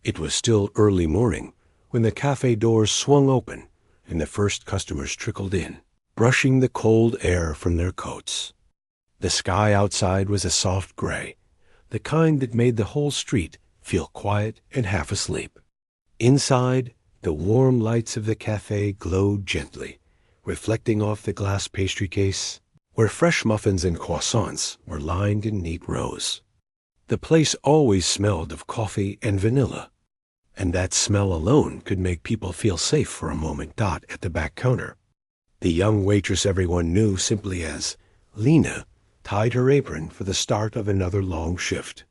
It was still early morning when the cafe doors swung open and the first customers trickled in, brushing the cold air from their coats. The sky outside was a soft gray, the kind that made the whole street feel quiet and half asleep. Inside, the warm lights of the cafe glowed gently, reflecting off the glass pastry case, where fresh muffins and croissants were lined in neat rows. The place always smelled of coffee and vanilla, and that smell alone could make people feel safe for a moment. At the back counter, the young waitress everyone knew simply as Lena tied her apron for the start of another long shift.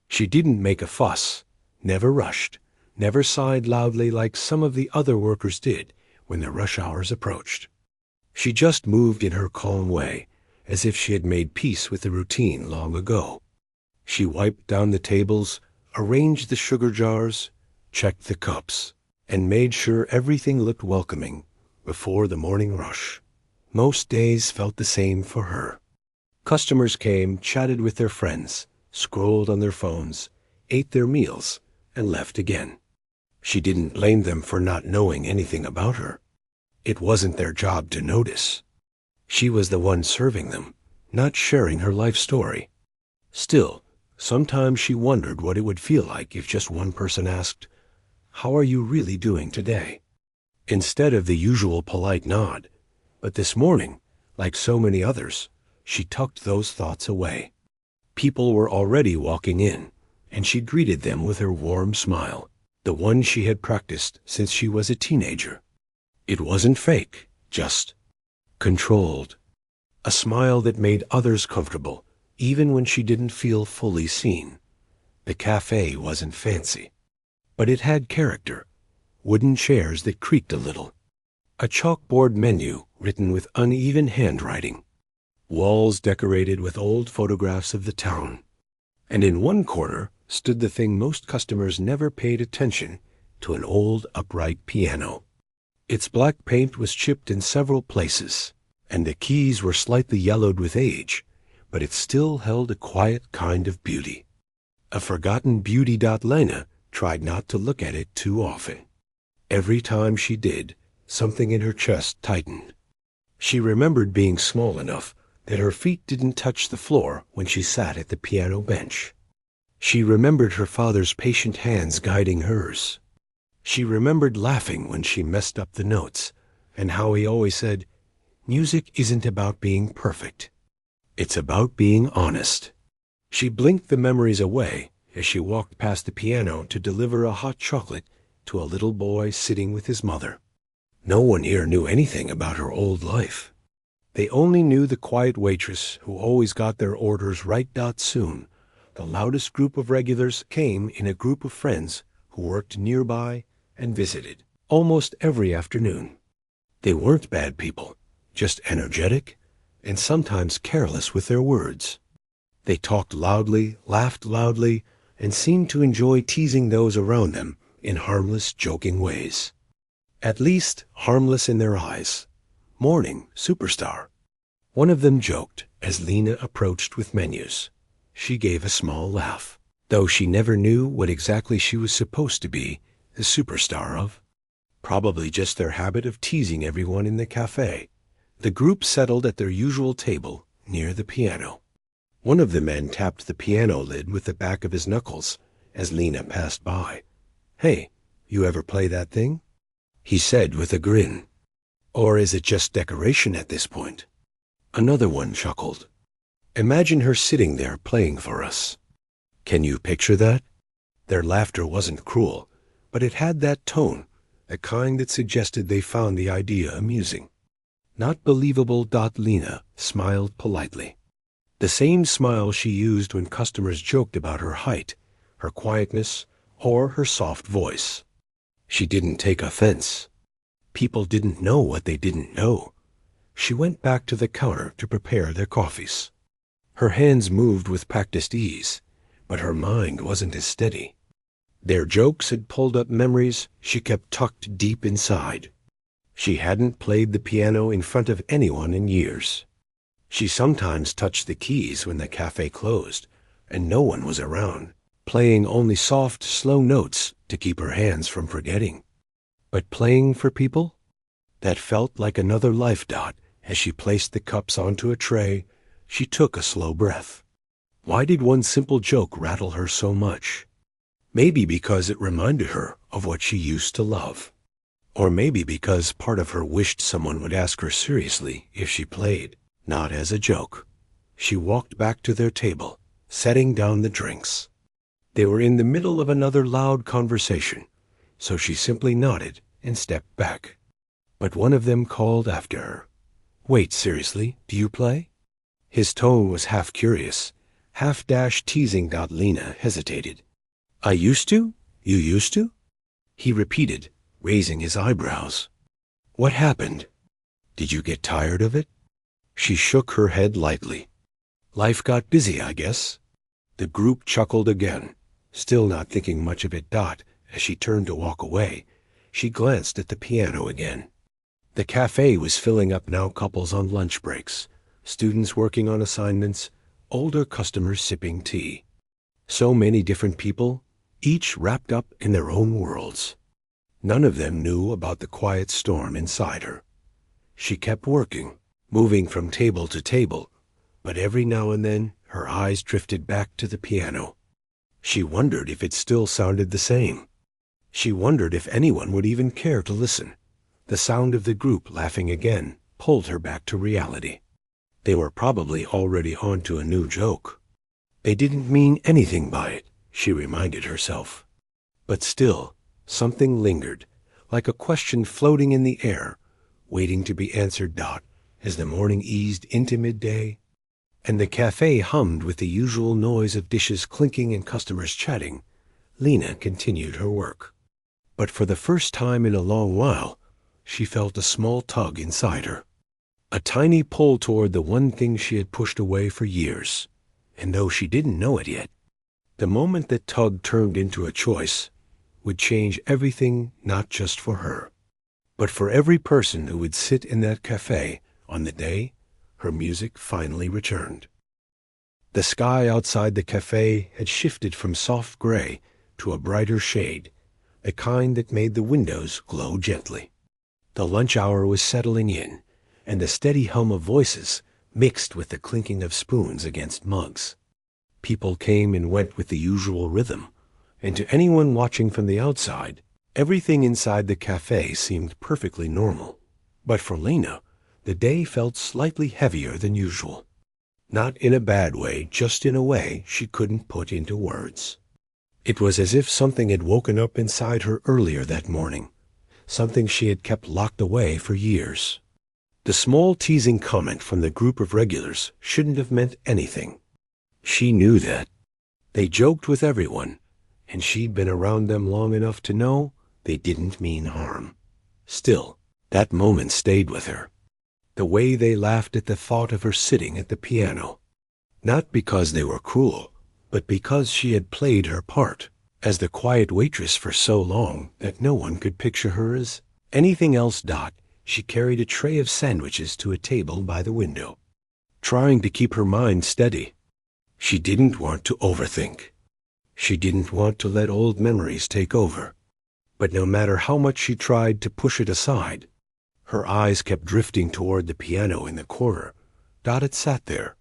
She didn't make a fuss, never rushed, never sighed loudly like some of the other workers did when the rush hours approached. She just moved in her calm way, as if she had made peace with the routine long ago. She wiped down the tables, arranged the sugar jars, checked the cups, and made sure everything looked welcoming before the morning rush. Most days felt the same for her. Customers came, chatted with their friends, scrolled on their phones, ate their meals, and left again. She didn't blame them for not knowing anything about her. It wasn't their job to notice. She was the one serving them, not sharing her life story. Still, sometimes she wondered what it would feel like if just one person asked, "How are you really doing today?" instead of the usual polite nod. But this morning, like so many others, she tucked those thoughts away. People were already walking in, and she greeted them with her warm smile, the one she had practiced since she was a teenager. It wasn't fake, just controlled. A smile that made others comfortable, even when she didn't feel fully seen. The cafe wasn't fancy, but it had character. Wooden chairs that creaked a little. A chalkboard menu written with uneven handwriting. Walls decorated with old photographs of the town. And in one corner stood the thing most customers never paid attention to, an old upright piano. Its black paint was chipped in several places, and the keys were slightly yellowed with age, but it still held a quiet kind of beauty. A forgotten beauty. Lena tried not to look at it too often. Every time she did, something in her chest tightened. She remembered being small enough that her feet didn't touch the floor when she sat at the piano bench. She remembered her father's patient hands guiding hers. She remembered laughing when she messed up the notes, and how he always said, "Music isn't about being perfect. It's about being honest." She blinked the memories away as she walked past the piano to deliver a hot chocolate to a little boy sitting with his mother. No one here knew anything about her old life. They only knew the quiet waitress who always got their orders right. Soon, the loudest group of regulars came in a group of friends who worked nearby and visited almost every afternoon. They weren't bad people, just energetic and sometimes careless with their words. They talked loudly, laughed loudly, and seemed to enjoy teasing those around them in harmless, joking ways. At least, harmless in their eyes. "Morning, superstar." One of them joked as Lena approached with menus. She gave a small laugh, though she never knew what exactly she was supposed to be the superstar of. Probably just their habit of teasing everyone in the cafe. The group settled at their usual table near the piano. One of the men tapped the piano lid with the back of his knuckles as Lena passed by. "Hey, you ever play that thing?" he said with a grin. "Or is it just decoration at this point?" Another one chuckled. "Imagine her sitting there playing for us." Can you picture that? Their laughter wasn't cruel, but it had that tone, the kind that suggested they found the idea amusing. "Not believable." Lena smiled politely. The same smile she used when customers joked about her height, her quietness, or her soft voice. She didn't take offense. People didn't know what they didn't know. She went back to the counter to prepare their coffees. Her hands moved with practiced ease, but her mind wasn't as steady. Their jokes had pulled up memories she kept tucked deep inside. She hadn't played the piano in front of anyone in years. She sometimes touched the keys when the cafe closed and no one was around, playing only soft, slow notes to keep her hands from forgetting. But playing for people? That felt like another life. As she placed the cups onto a tray, she took a slow breath. Why did one simple joke rattle her so much? Maybe because it reminded her of what she used to love. Or maybe because part of her wished someone would ask her seriously if she played, not as a joke. She walked back to their table, setting down the drinks. They were in the middle of another loud conversation, so she simply nodded and stepped back. But one of them called after her. "Wait, seriously, do you play?" His tone was half curious, half teasing. Lena hesitated. "I used to? You used to?" he repeated, raising his eyebrows. "What happened? Did you get tired of it?" She shook her head lightly. "Life got busy, I guess." The group chuckled again, still not thinking much of it. As she turned to walk away, she glanced at the piano again. The cafe was filling up now, couples on lunch breaks, students working on assignments, older customers sipping tea. So many different people, each wrapped up in their own worlds. None of them knew about the quiet storm inside her. She kept working, moving from table to table, but every now and then her eyes drifted back to the piano. She wondered if it still sounded the same. She wondered if anyone would even care to listen. The sound of the group laughing again pulled her back to reality. They were probably already on to a new joke. They didn't mean anything by it, she reminded herself. But still, something lingered, like a question floating in the air, waiting to be answered. As the morning eased into midday, and the cafe hummed with the usual noise of dishes clinking and customers chatting, Lena continued her work. But for the first time in a long while, she felt a small tug inside her. A tiny pull toward the one thing she had pushed away for years. And though she didn't know it yet, the moment that tug turned into a choice would change everything, not just for her, but for every person who would sit in that cafe on the day her music finally returned. The sky outside the cafe had shifted from soft gray to a brighter shade, the kind that made the windows glow gently. The lunch hour was settling in, and the steady hum of voices mixed with the clinking of spoons against mugs. People came and went with the usual rhythm, and to anyone watching from the outside, everything inside the cafe seemed perfectly normal. But for Lena, the day felt slightly heavier than usual. Not in a bad way, just in a way she couldn't put into words. It was as if something had woken up inside her earlier that morning, something she had kept locked away for years. The small teasing comment from the group of regulars shouldn't have meant anything. She knew that. They joked with everyone, and she'd been around them long enough to know they didn't mean harm. Still, that moment stayed with her. The way they laughed at the thought of her sitting at the piano. Not because they were cruel, but because she had played her part as the quiet waitress for so long that no one could picture her as anything else. She carried a tray of sandwiches to a table by the window, trying to keep her mind steady. She didn't want to overthink. She didn't want to let old memories take over. But no matter how much she tried to push it aside, her eyes kept drifting toward the piano in the corner. It sat there,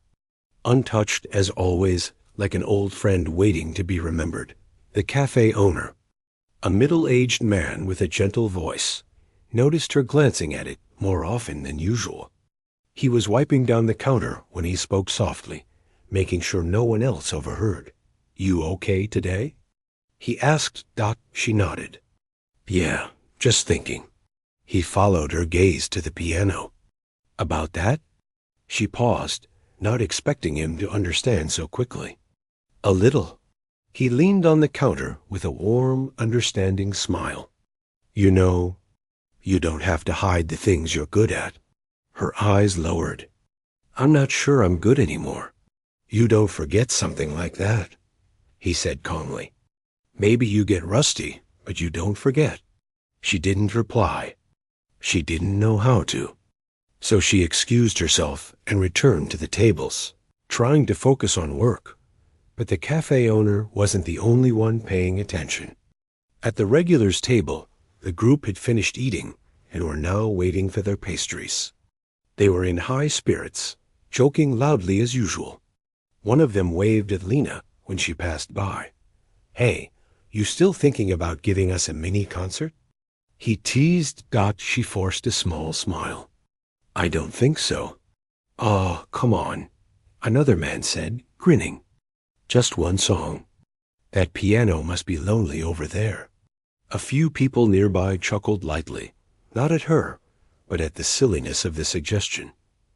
untouched as always, like an old friend waiting to be remembered. The cafe owner, a middle-aged man with a gentle voice, noticed her glancing at it more often than usual. He was wiping down the counter when he spoke softly, making sure no one else overheard. "You okay today?" he asked. She nodded. "Yeah, just thinking." He followed her gaze to the piano. "About that?" She paused, not expecting him to understand so quickly. "A little." He leaned on the counter with a warm, understanding smile. "You know, you don't have to hide the things you're good at." Her eyes lowered. "I'm not sure I'm good anymore." "You don't forget something like that," he said calmly. "Maybe you get rusty, but you don't forget." She didn't reply. She didn't know how to. So she excused herself and returned to the tables, trying to focus on work. But the cafe owner wasn't the only one paying attention. At the regulars' table, the group had finished eating and were now waiting for their pastries. They were in high spirits, joking loudly as usual. One of them waved at Lena when she passed by. "Hey, you still thinking about giving us a mini concert?" He teased. She forced a small smile. "I don't think so." "Oh, come on," another man said, grinning. "Just one song. That piano must be lonely over there." A few people nearby chuckled lightly, not at her, but at the silliness of the suggestion.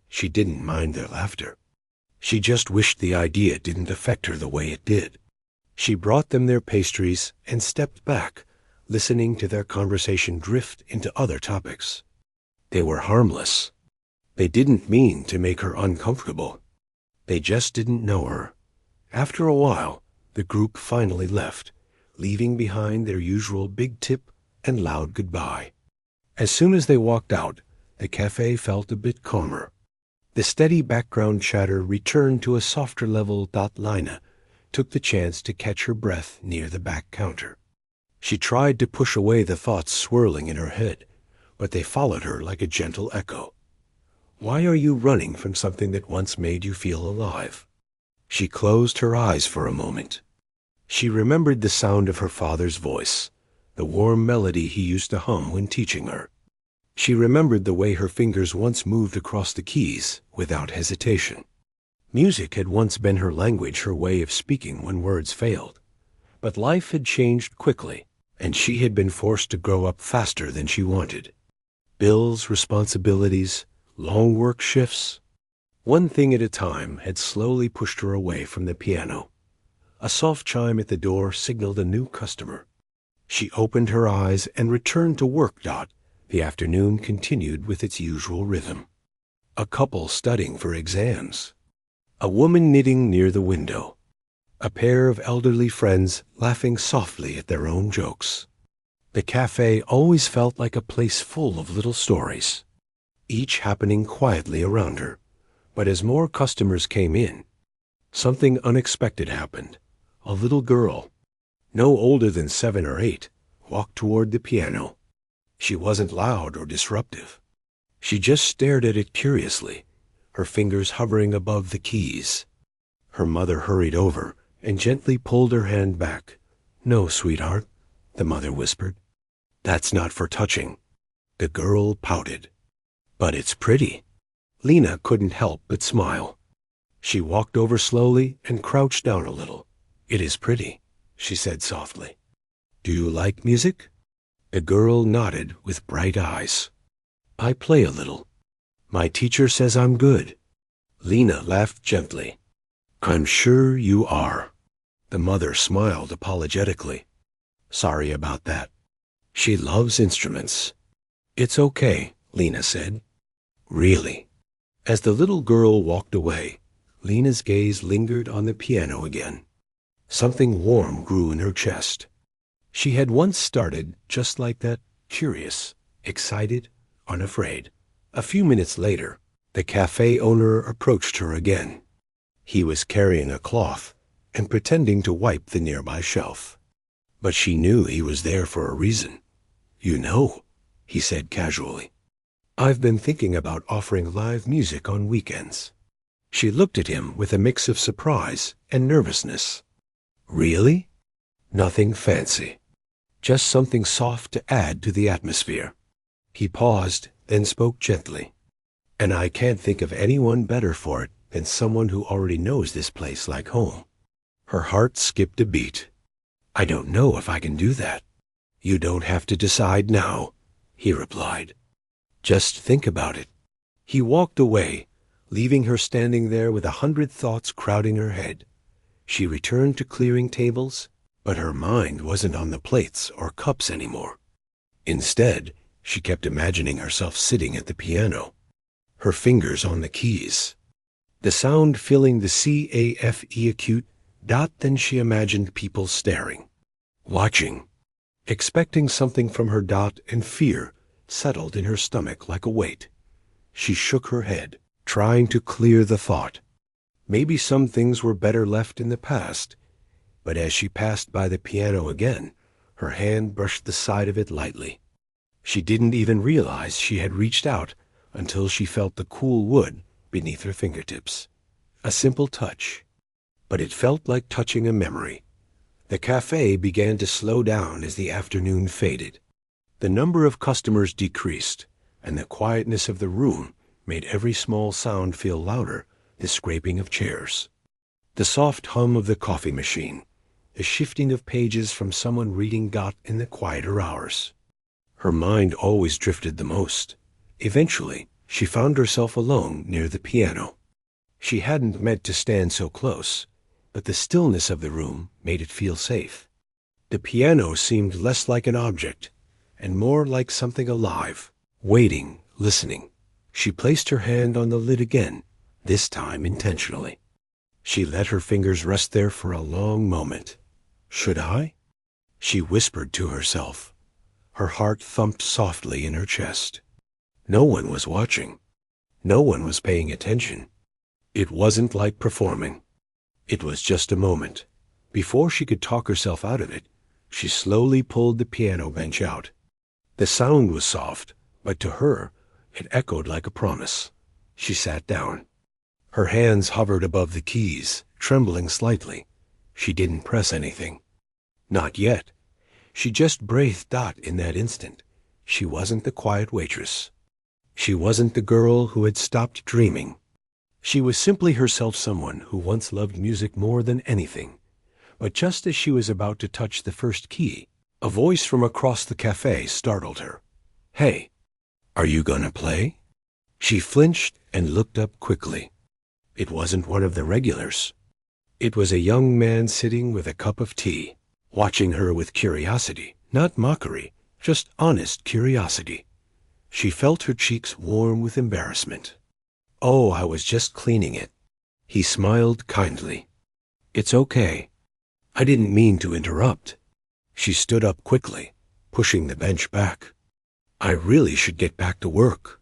She didn't mind their laughter. She just wished the idea didn't affect her the way it did. She brought them their pastries and stepped back, listening to their conversation drift into other topics. They were harmless. They didn't mean to make her uncomfortable. They just didn't know her. After a while, the group finally left, leaving behind their usual big tip and loud goodbye. As soon as they walked out, the cafe felt a bit calmer. The steady background chatter returned to a softer level. Lina took the chance to catch her breath near the back counter. She tried to push away the thoughts swirling in her head, but they followed her like a gentle echo. Why are you running from something that once made you feel alive? She closed her eyes for a moment. She remembered the sound of her father's voice, the warm melody he used to hum when teaching her. She remembered the way her fingers once moved across the keys without hesitation. Music had once been her language, her way of speaking when words failed. But life had changed quickly, and she had been forced to grow up faster than she wanted. Bills, responsibilities, long work shifts. One thing at a time had slowly pushed her away from the piano. A soft chime at the door signaled a new customer. She opened her eyes and returned to work. The afternoon continued with its usual rhythm. A couple studying for exams. A woman knitting near the window. A pair of elderly friends laughing softly at their own jokes. The cafe always felt like a place full of little stories, each happening quietly around her. But as more customers came in, something unexpected happened. A little girl, no older than 7 or 8, walked toward the piano. She wasn't loud or disruptive. She just stared at it curiously, her fingers hovering above the keys. Her mother hurried over and gently pulled her hand back. "No, sweetheart," the mother whispered. "That's not for touching." The girl pouted. "But it's pretty." Lena couldn't help but smile. She walked over slowly and crouched down a little. "It is pretty," she said softly. "Do you like music?" The girl nodded with bright eyes. "I play a little. My teacher says I'm good." Lena laughed gently. "I'm sure you are." The mother smiled apologetically. "Sorry about that. She loves instruments." "It's okay," Lena said. "Really?" As the little girl walked away, Lena's gaze lingered on the piano again. Something warm grew in her chest. She had once started just like that, curious, excited, unafraid. A few minutes later, the cafe owner approached her again. He was carrying a cloth and pretending to wipe the nearby shelf. But she knew he was there for a reason. "You know," he said casually, "I've been thinking about offering live music on weekends." She looked at him with a mix of surprise and nervousness. "Really?" "Nothing fancy. Just something soft to add to the atmosphere." He paused, then spoke gently. "And I can't think of anyone better for it than someone who already knows this place like home." Her heart skipped a beat. "I don't know if I can do that." "You don't have to decide now," he replied. "Just think about it." He walked away, leaving her standing there with 100 thoughts crowding her head. She returned to clearing tables, but her mind wasn't on the plates or cups anymore. Instead, she kept imagining herself sitting at the piano, her fingers on the keys, the sound filling the C-A-F-E acute. Then she imagined people staring, watching, expecting something from her. And fear settled in her stomach like a weight. She shook her head, trying to clear the thought. Maybe some things were better left in the past. But as she passed by the piano again, Her hand brushed the side of it lightly. She didn't even realize she had reached out until she felt the cool wood beneath her fingertips. A simple touch, but it felt like touching a memory. The cafe began to slow down as the afternoon faded. The number of customers decreased, and the quietness of the room made every small sound feel louder, the scraping of chairs, the soft hum of the coffee machine, the shifting of pages from someone reading got in the quieter hours. Her mind always drifted the most. Eventually, she found herself alone near the piano. She hadn't meant to stand so close, but the stillness of the room made it feel safe. The piano seemed less like an object and more like something alive, waiting, listening. She placed her hand on the lid again, this time intentionally. She let her fingers rest there for a long moment. Should I? She whispered to herself. Her heart thumped softly in her chest. No one was watching. No one was paying attention. It wasn't like performing. It was just a moment. Before she could talk herself out of it, she slowly pulled the piano bench out. The sound was soft, but to her, it echoed like a promise. She sat down. Her hands hovered above the keys, trembling slightly. She didn't press anything. Not yet. She just breathed out in that instant. She wasn't the quiet waitress. She wasn't the girl who had stopped dreaming. She was simply herself, someone who once loved music more than anything. But just as she was about to touch the first key, a voice from across the cafe startled her. "Hey, are you gonna play?" She flinched and looked up quickly. It wasn't one of the regulars. It was a young man sitting with a cup of tea, watching her with curiosity, not mockery, just honest curiosity. She felt her cheeks warm with embarrassment. "Oh, I was just cleaning it." He smiled kindly. "It's okay. I didn't mean to interrupt." She stood up quickly, pushing the bench back. "I really should get back to work."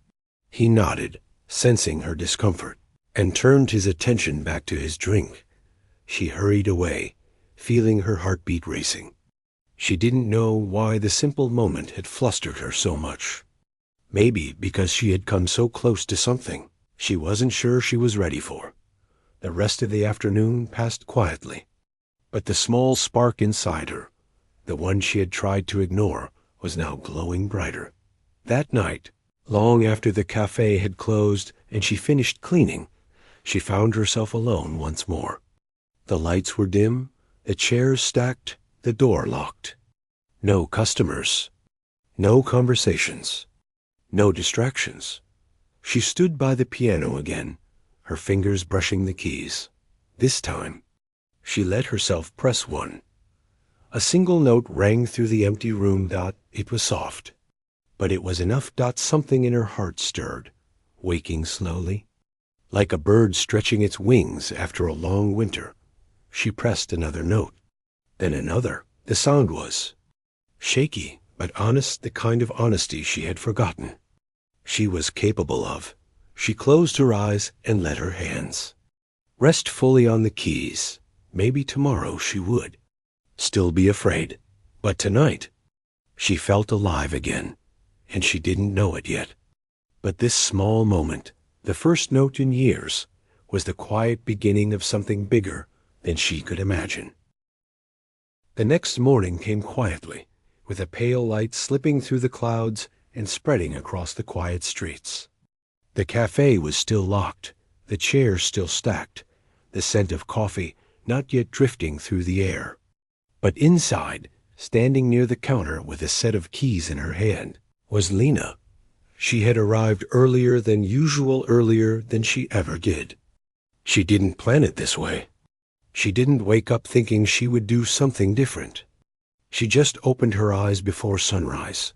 He nodded, sensing her discomfort, and turned his attention back to his drink. She hurried away, feeling her heartbeat racing. She didn't know why the simple moment had flustered her so much. Maybe because she had come so close to something she wasn't sure she was ready for. The rest of the afternoon passed quietly, but the small spark inside her, the one she had tried to ignore, was now glowing brighter. That night, long after the cafe had closed and she finished cleaning, she found herself alone once more. The lights were dim, the chairs stacked, the door locked. No customers. No conversations. No distractions. She stood by the piano again, her fingers brushing the keys. This time, she let herself press one. A single note rang through the empty room. It was soft, but it was enough. Something in her heart stirred, waking slowly. Like a bird stretching its wings after a long winter, she pressed another note, then another. The sound was shaky, but honest, the kind of honesty she had forgotten she was capable of. She closed her eyes and let her hands rest fully on the keys. Maybe tomorrow she would still be afraid, but tonight she felt alive again, and she didn't know it yet. But this small moment, the first note in years, was the quiet beginning of something bigger than she could imagine. The next morning came quietly, with a pale light slipping through the clouds and spreading across the quiet streets. The cafe was still locked, the chairs still stacked, the scent of coffee not yet drifting through the air. But inside, standing near the counter with a set of keys in her hand, was Lena. She had arrived earlier than usual, earlier than she ever did. She didn't plan it this way. She didn't wake up thinking she would do something different. She just opened her eyes before sunrise,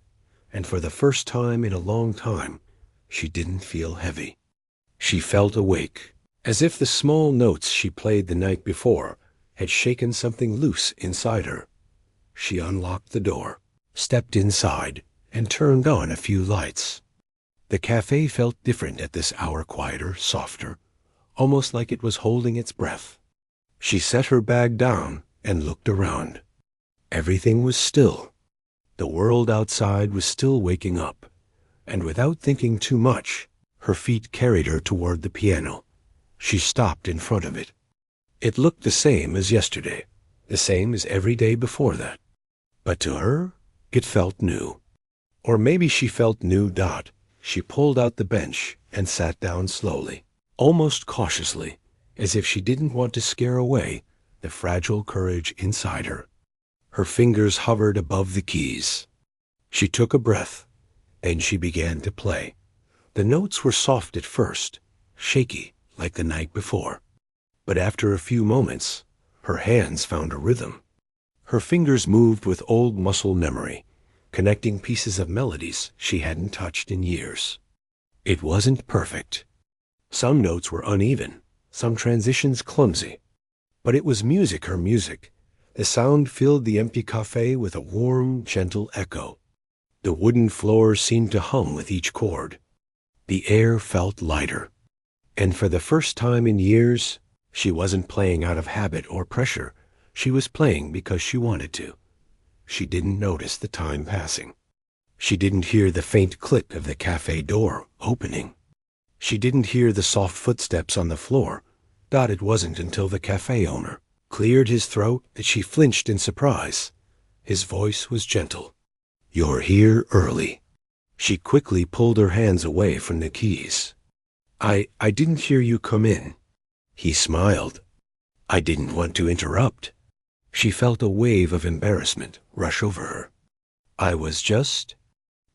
and for the first time in a long time, she didn't feel heavy. She felt awake, as if the small notes she played the night before had shaken something loose inside her. She unlocked the door, stepped inside, and turned on a few lights. The cafe felt different at this hour, quieter, softer, almost like it was holding its breath. She set her bag down and looked around. Everything was still. The world outside was still waking up, and without thinking too much, her feet carried her toward the piano. She stopped in front of it. It looked the same as yesterday, the same as every day before that. But to her, it felt new. Or maybe she felt new. She pulled out the bench and sat down slowly, almost cautiously, as if she didn't want to scare away the fragile courage inside her. Her fingers hovered above the keys. She took a breath, and she began to play. The notes were soft at first, shaky like the night before. But after a few moments, her hands found a rhythm. Her fingers moved with old muscle memory, connecting pieces of melodies she hadn't touched in years. It wasn't perfect. Some notes were uneven, some transitions clumsy. But it was music, her music. The sound filled the empty cafe with a warm, gentle echo. The wooden floor seemed to hum with each chord. The air felt lighter. And for the first time in years, she wasn't playing out of habit or pressure. She was playing because she wanted to. She didn't notice the time passing. She didn't hear the faint click of the cafe door opening. She didn't hear the soft footsteps on the floor. It wasn't until the cafe owner cleared his throat that she flinched in surprise. His voice was gentle. "You're here early." She quickly pulled her hands away from the keys. I didn't hear you come in." He smiled. "I didn't want to interrupt." She felt a wave of embarrassment rush over her. "I was just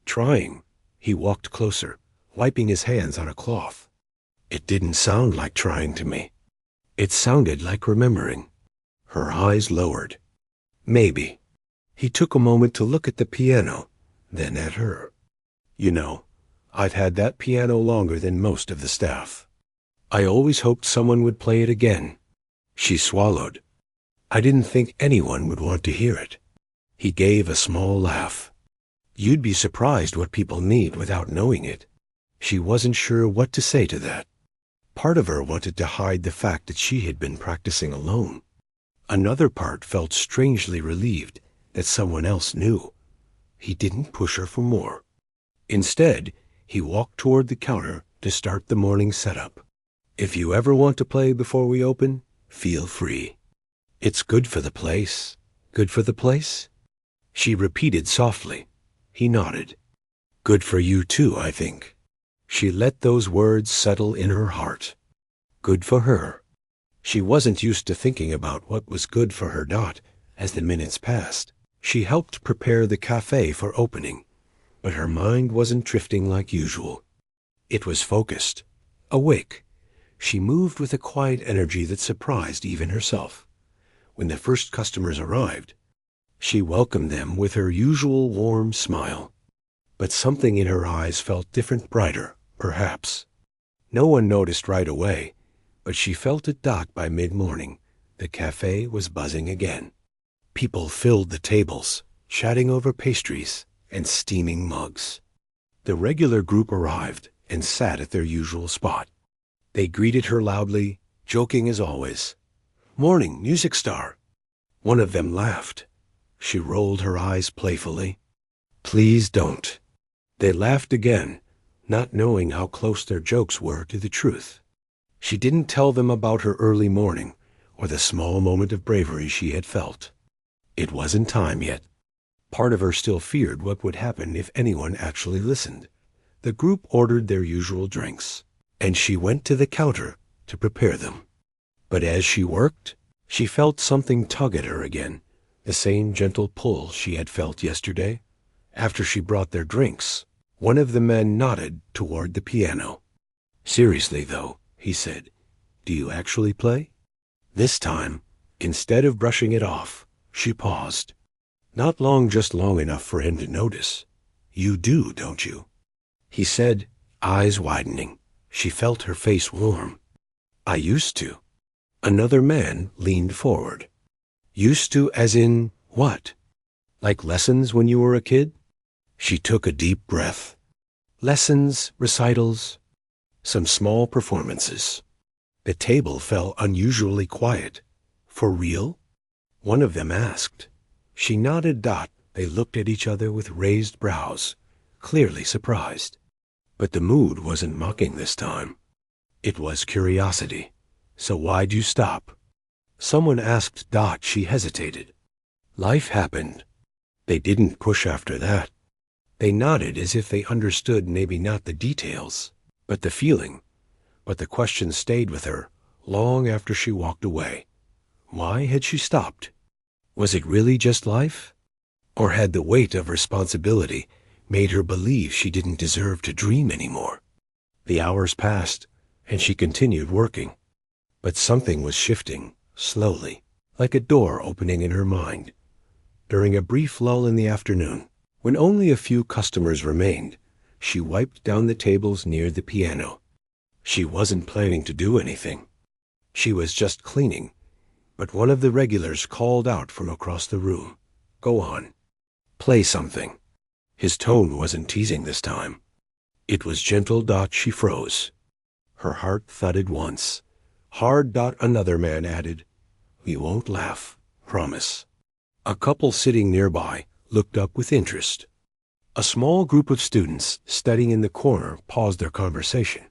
trying." He walked closer, wiping his hands on a cloth. "It didn't sound like trying to me. It sounded like remembering." Her eyes lowered. "Maybe." He took a moment to look at the piano, then at her. "You know, I've had that piano longer than most of the staff. I always hoped someone would play it again." She swallowed. "I didn't think anyone would want to hear it." He gave a small laugh. "You'd be surprised what people need without knowing it." She wasn't sure what to say to that. Part of her wanted to hide the fact that she had been practicing alone. Another part felt strangely relieved that someone else knew. He didn't push her for more. Instead, he walked toward the counter to start the morning setup. "If you ever want to play before we open, feel free. It's good for the place." "Good for the place?" She repeated softly. He nodded. "Good for you too, I think." She let those words settle in her heart. Good for her. She wasn't used to thinking about what was good for her. As the minutes passed, she helped prepare the cafe for opening, but her mind wasn't drifting like usual. It was focused, awake. She moved with a quiet energy that surprised even herself. When the first customers arrived, she welcomed them with her usual warm smile. But something in her eyes felt different, brighter, perhaps. No one noticed right away, but she felt it. By mid-morning, the cafe was buzzing again. People filled the tables, chatting over pastries and steaming mugs. The regular group arrived and sat at their usual spot. They greeted her loudly, joking as always. "Morning, music star." One of them laughed. She rolled her eyes playfully. "Please don't." They laughed again, not knowing how close their jokes were to the truth. She didn't tell them about her early morning or the small moment of bravery she had felt. It wasn't time yet. Part of her still feared what would happen if anyone actually listened. The group ordered their usual drinks, and she went to the counter to prepare them. But as she worked, she felt something tug at her again, the same gentle pull she had felt yesterday. After she brought their drinks, one of the men nodded toward the piano. "Seriously, though," he said, "do you actually play?" This time, instead of brushing it off, she paused. Not long, just long enough for him to notice. "You do, don't you?" he said, eyes widening. She felt her face warm. "I used to." Another man leaned forward. "Used to as in what? Like lessons when you were a kid?" She took a deep breath. "Lessons, recitals, some small performances." The table fell unusually quiet. "For real?" one of them asked. She nodded. They looked at each other with raised brows, clearly surprised. But the mood wasn't mocking this time. It was curiosity. "So why'd you stop?" Someone asked Dot. She hesitated. "Life happened." They didn't push after that. They nodded as if they understood maybe not the details, but the feeling. But the question stayed with her long after she walked away. Why had she stopped? Was it really just life? Or had the weight of responsibility made her believe she didn't deserve to dream anymore? The hours passed, and she continued working. But something was shifting, slowly, like a door opening in her mind. During a brief lull in the afternoon, when only a few customers remained, she wiped down the tables near the piano. She wasn't planning to do anything. She was just cleaning, but one of the regulars called out from across the room. "Go on. Play something." His tone wasn't teasing this time. It was gentle. She froze. Her heart thudded once. Hard. Another man added, "We won't laugh. Promise." A couple sitting nearby looked up with interest. A small group of students studying in the corner paused their conversation.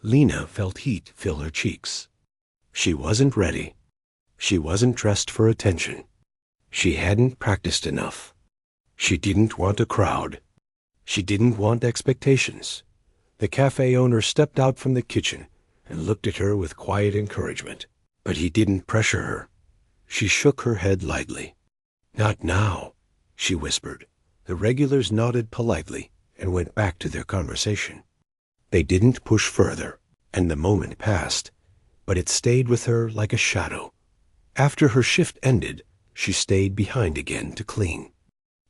Lena felt heat fill her cheeks. She wasn't ready. She wasn't dressed for attention. She hadn't practiced enough. She didn't want a crowd. She didn't want expectations. The cafe owner stepped out from the kitchen and looked at her with quiet encouragement. But he didn't pressure her. She shook her head lightly. "Not now," she whispered. The regulars nodded politely and went back to their conversation. They didn't push further, and the moment passed, but it stayed with her like a shadow. After her shift ended, she stayed behind again to clean.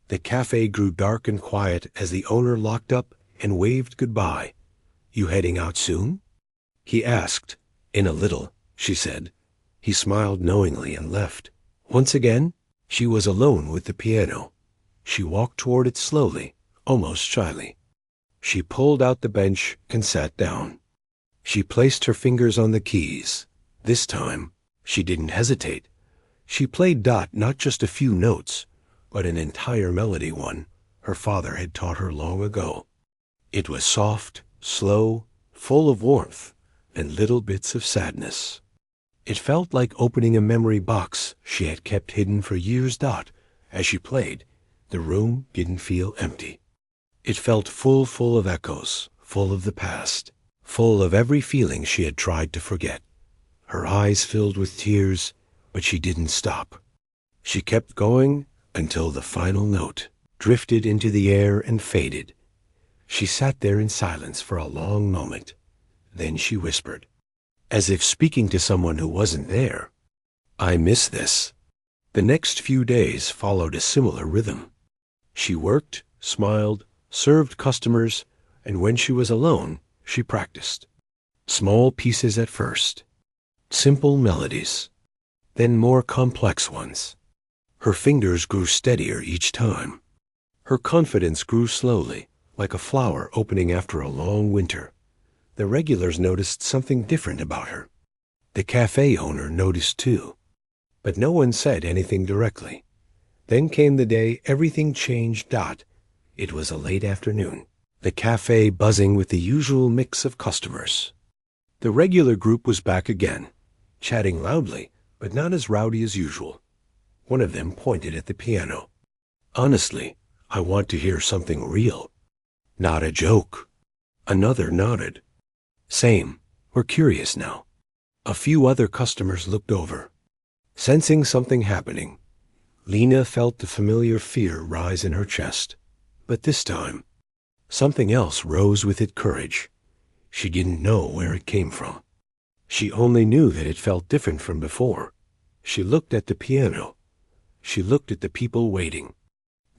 The cafe grew dark and quiet as the owner locked up and waved goodbye. "You heading out soon?" he asked. "In a little," she said. He smiled knowingly and left. Once again, she was alone with the piano. She walked toward it slowly, almost shyly. She pulled out the bench and sat down. She placed her fingers on the keys. This time, she didn't hesitate. She played not just a few notes, but an entire melody one her father had taught her long ago. It was soft, slow, full of warmth, and little bits of sadness. It felt like opening a memory box she had kept hidden for years. As she played, the room didn't feel empty. It felt full of echoes, full of the past, full of every feeling she had tried to forget. Her eyes filled with tears, but she didn't stop. She kept going until the final note drifted into the air and faded. She sat there in silence for a long moment. Then she whispered, as if speaking to someone who wasn't there, "I miss this." The next few days followed a similar rhythm. She worked, smiled, served customers, and when she was alone, she practiced. Small pieces at first, simple melodies, then more complex ones. Her fingers grew steadier each time. Her confidence grew slowly, like a flower opening after a long winter. The regulars noticed something different about her. The cafe owner noticed too, but no one said anything directly. Then came the day everything changed. It was a late afternoon, the cafe buzzing with the usual mix of customers. The regular group was back again, chatting loudly, but not as rowdy as usual. One of them pointed at the piano. "Honestly, I want to hear something real. Not a joke." Another nodded. "Same. We're curious now." A few other customers looked over. Sensing something happening, Lena felt the familiar fear rise in her chest. But this time, something else rose with it: courage. She didn't know where it came from. She only knew that it felt different from before. She looked at the piano. She looked at the people waiting.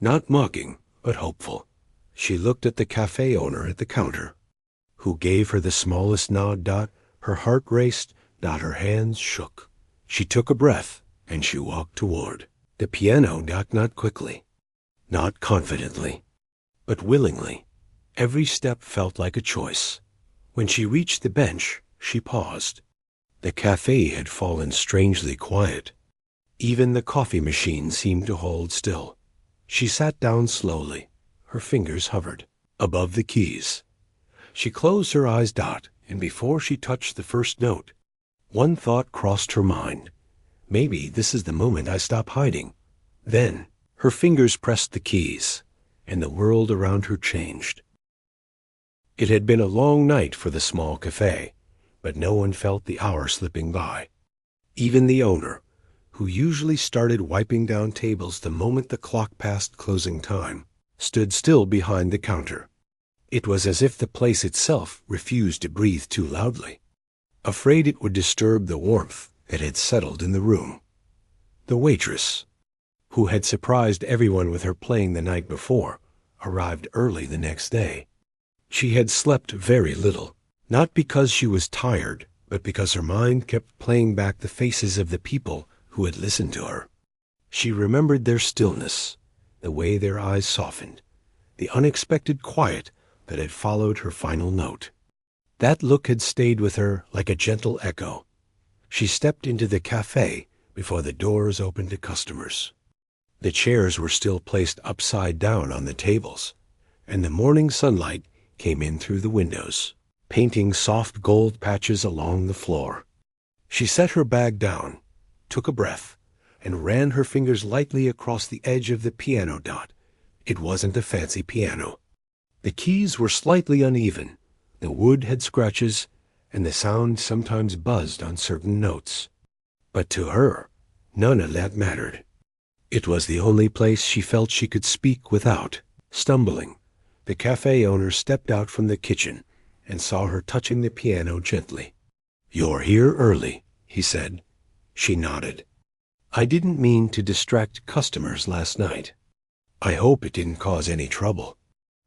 Not mocking, but hopeful. She looked at the cafe owner at the counter, who gave her the smallest nod. Her heart raced. Her hands shook. She took a breath, and she walked toward the piano. Not quickly, not confidently, but willingly. Every step felt like a choice. When she reached the bench, she paused. The cafe had fallen strangely quiet. Even the coffee machine seemed to hold still. She sat down slowly. Her fingers hovered above the keys. She closed her eyes, and before she touched the first note, one thought crossed her mind. Maybe this is the moment I stop hiding. Then her fingers pressed the keys, and the world around her changed. It had been a long night for the small cafe, but no one felt the hour slipping by. Even the owner, who usually started wiping down tables the moment the clock passed closing time, stood still behind the counter. It was as if the place itself refused to breathe too loudly, afraid it would disturb the warmth that had settled in the room. The waitress, who had surprised everyone with her playing the night before, arrived early the next day. She had slept very little, not because she was tired, but because her mind kept playing back the faces of the people who had listened to her. She remembered their stillness, the way their eyes softened, the unexpected quiet that had followed her final note. That look had stayed with her like a gentle echo. She stepped into the cafe before the doors opened to customers. The chairs were still placed upside down on the tables, and the morning sunlight came in through the windows, painting soft gold patches along the floor. She set her bag down, took a breath, and ran her fingers lightly across the edge of the piano. It wasn't a fancy piano. The keys were slightly uneven, the wood had scratches, and the sound sometimes buzzed on certain notes. But to her, none of that mattered. It was the only place she felt she could speak without stumbling. The cafe owner stepped out from the kitchen and saw her touching the piano gently. "You're here early," he said. She nodded. "I didn't mean to distract customers last night. I hope it didn't cause any trouble."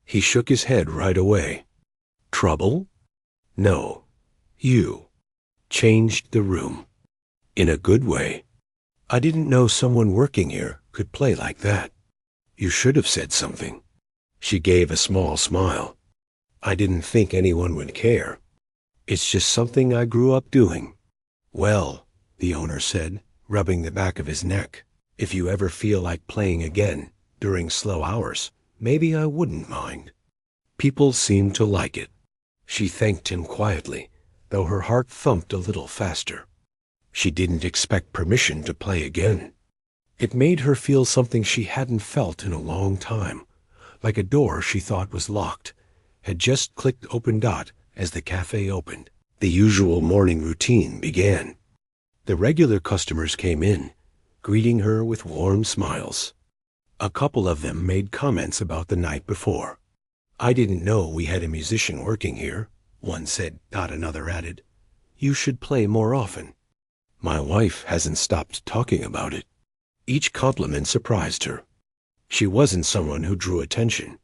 He shook his head right away. "Trouble? No. You changed the room. In a good way. I didn't know someone working here could play like that. You should have said something." She gave a small smile. "I didn't think anyone would care. It's just something I grew up doing." "Well," the owner said, rubbing the back of his neck, "if you ever feel like playing again during slow hours, maybe I wouldn't mind." People seemed to like it. She thanked him quietly, though her heart thumped a little faster. She didn't expect permission to play again. It made her feel something she hadn't felt in a long time, like a door she thought was locked had just clicked open. As the cafe opened, the usual morning routine began. The regular customers came in, greeting her with warm smiles. A couple of them made comments about the night before. "I didn't know we had a musician working here," one said. Another added, "You should play more often." "My wife hasn't stopped talking about it." Each compliment surprised her. She wasn't someone who drew attention.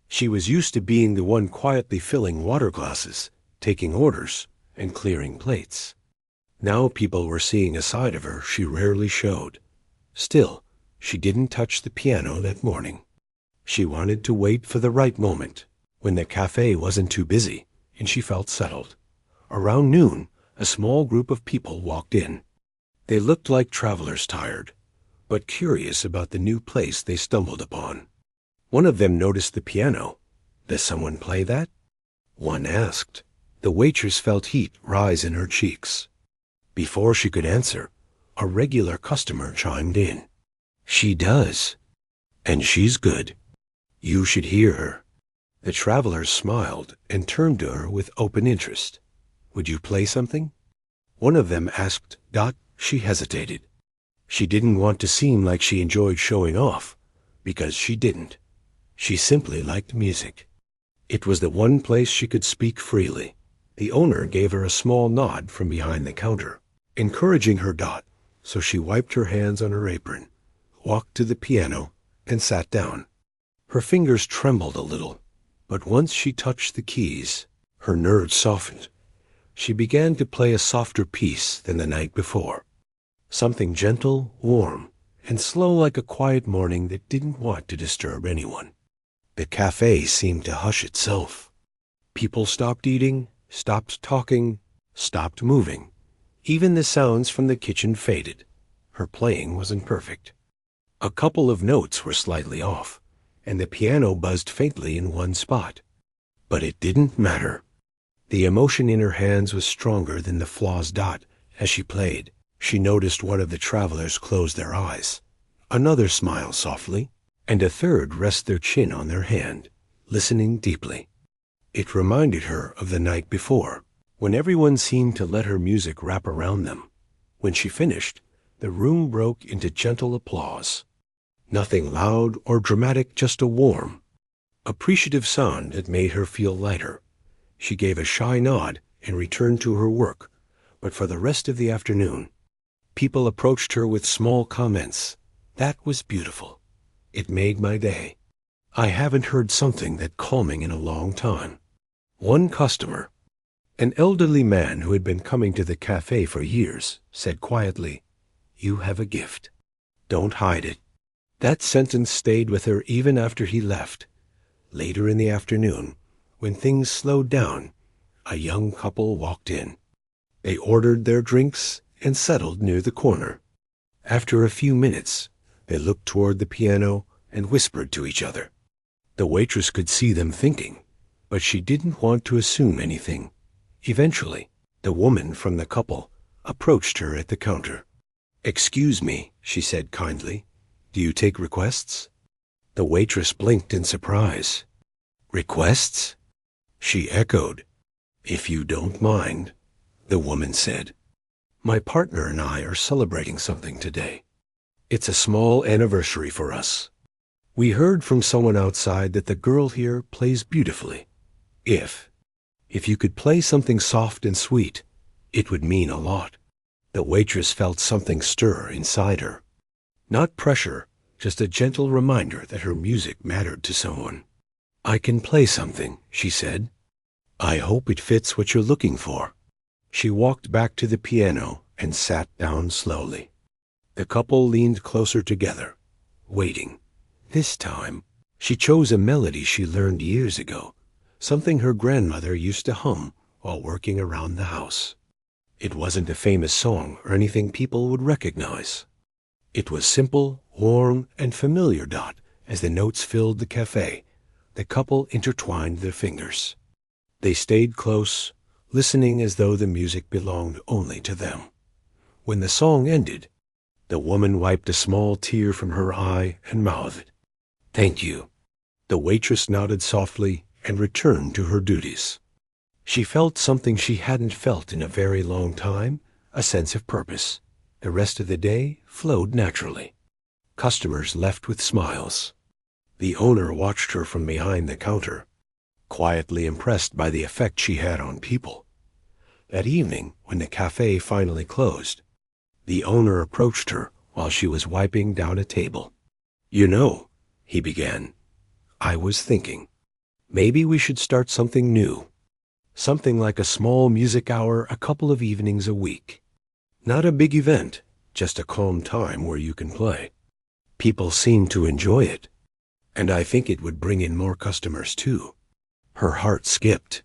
She was used to being the one quietly filling water glasses, taking orders, and clearing plates. Now people were seeing a side of her she rarely showed. Still, she didn't touch the piano that morning. She wanted to wait for the right moment, when the cafe wasn't too busy and she felt settled. Around noon, a small group of people walked in. They looked like travelers, tired, but curious about the new place they stumbled upon. One of them noticed the piano. "Does someone play that?" one asked. The waitress felt heat rise in her cheeks. Before she could answer, a regular customer chimed in. "She does. And she's good. You should hear her." The travelers smiled and turned to her with open interest. "Would you play something?" One of them asked. She hesitated. She didn't want to seem like she enjoyed showing off, because she didn't. She simply liked music. It was the one place she could speak freely. The owner gave her a small nod from behind the counter, encouraging her. So she wiped her hands on her apron, walked to the piano, and sat down. Her fingers trembled a little, but once she touched the keys, her nerves softened. She began to play a softer piece than the night before. Something gentle, warm, and slow, like a quiet morning that didn't want to disturb anyone. The cafe seemed to hush itself. People stopped eating, stopped talking, stopped moving. Even the sounds from the kitchen faded. Her playing wasn't perfect. A couple of notes were slightly off, and the piano buzzed faintly in one spot. But it didn't matter. The emotion in her hands was stronger than the flaw's dot. As she played, she noticed one of the travelers close their eyes, another smile softly, and a third rest their chin on their hand, listening deeply. It reminded her of the night before, when everyone seemed to let her music wrap around them. When she finished, the room broke into gentle applause. Nothing loud or dramatic, just a warm, appreciative sound that made her feel lighter. She gave a shy nod and returned to her work, but for the rest of the afternoon, people approached her with small comments. That was beautiful. It made my day. I haven't heard something that calming in a long time. One customer, an elderly man who had been coming to the cafe for years, said quietly, "You have a gift. Don't hide it." That sentence stayed with her even after he left. Later in the afternoon, when things slowed down, a young couple walked in. They ordered their drinks and settled near the corner. After a few minutes, they looked toward the piano and whispered to each other. The waitress could see them thinking, but she didn't want to assume anything. Eventually, the woman from the couple approached her at the counter. "Excuse me," she said kindly. "Do you take requests?" The waitress blinked in surprise. "Requests?" She echoed. "If you don't mind," the woman said. "My partner and I are celebrating something today. It's a small anniversary for us. We heard from someone outside that the girl here plays beautifully. If you could play something soft and sweet, it would mean a lot." The waitress felt something stir inside her. Not pressure, just a gentle reminder that her music mattered to someone. "I can play something," she said. "I hope it fits what you're looking for." She walked back to the piano and sat down slowly. The couple leaned closer together, waiting. This time, she chose a melody she learned years ago, something her grandmother used to hum while working around the house. It wasn't a famous song or anything people would recognize. It was simple, warm, and familiar. As the notes filled the cafe, the couple intertwined their fingers. They stayed close, listening as though the music belonged only to them. When the song ended, the woman wiped a small tear from her eye and mouthed, "Thank you." The waitress nodded softly and returned to her duties. She felt something she hadn't felt in a very long time, a sense of purpose. The rest of the day flowed naturally. Customers left with smiles. The owner watched her from behind the counter, quietly impressed by the effect she had on people. That evening, when the cafe finally closed, the owner approached her while she was wiping down a table. "You know," he began, "I was thinking, maybe we should start something new. Something like a small music hour a couple of evenings a week. Not a big event, just a calm time where you can play. People seem to enjoy it, and I think it would bring in more customers too." Her heart skipped.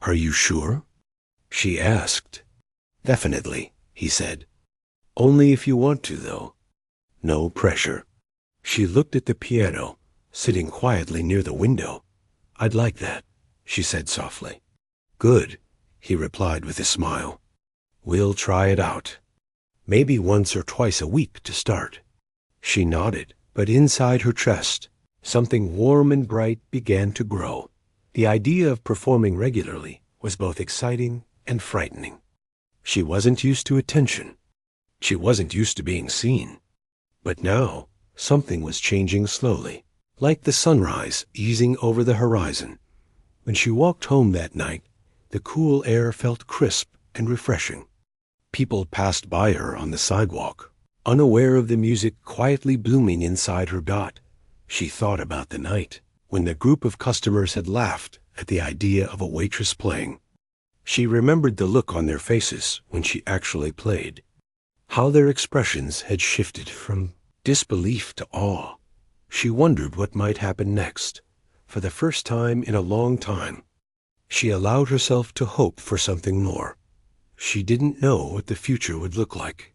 "Are you sure?" she asked. "Definitely," he said. "Only if you want to, though. No pressure." She looked at the piano, sitting quietly near the window. "I'd like that," she said softly. "Good," he replied with a smile. "We'll try it out. Maybe once or twice a week to start." She nodded, but inside her chest, something warm and bright began to grow. The idea of performing regularly was both exciting and frightening. She wasn't used to attention. She wasn't used to being seen. But now, something was changing slowly, like the sunrise easing over the horizon. When she walked home that night, the cool air felt crisp and refreshing. People passed by her on the sidewalk, unaware of the music quietly blooming inside her. She thought about the night when the group of customers had laughed at the idea of a waitress playing. She remembered the look on their faces when she actually played, how their expressions had shifted from disbelief to awe. She wondered what might happen next. For the first time in a long time, she allowed herself to hope for something more. She didn't know what the future would look like,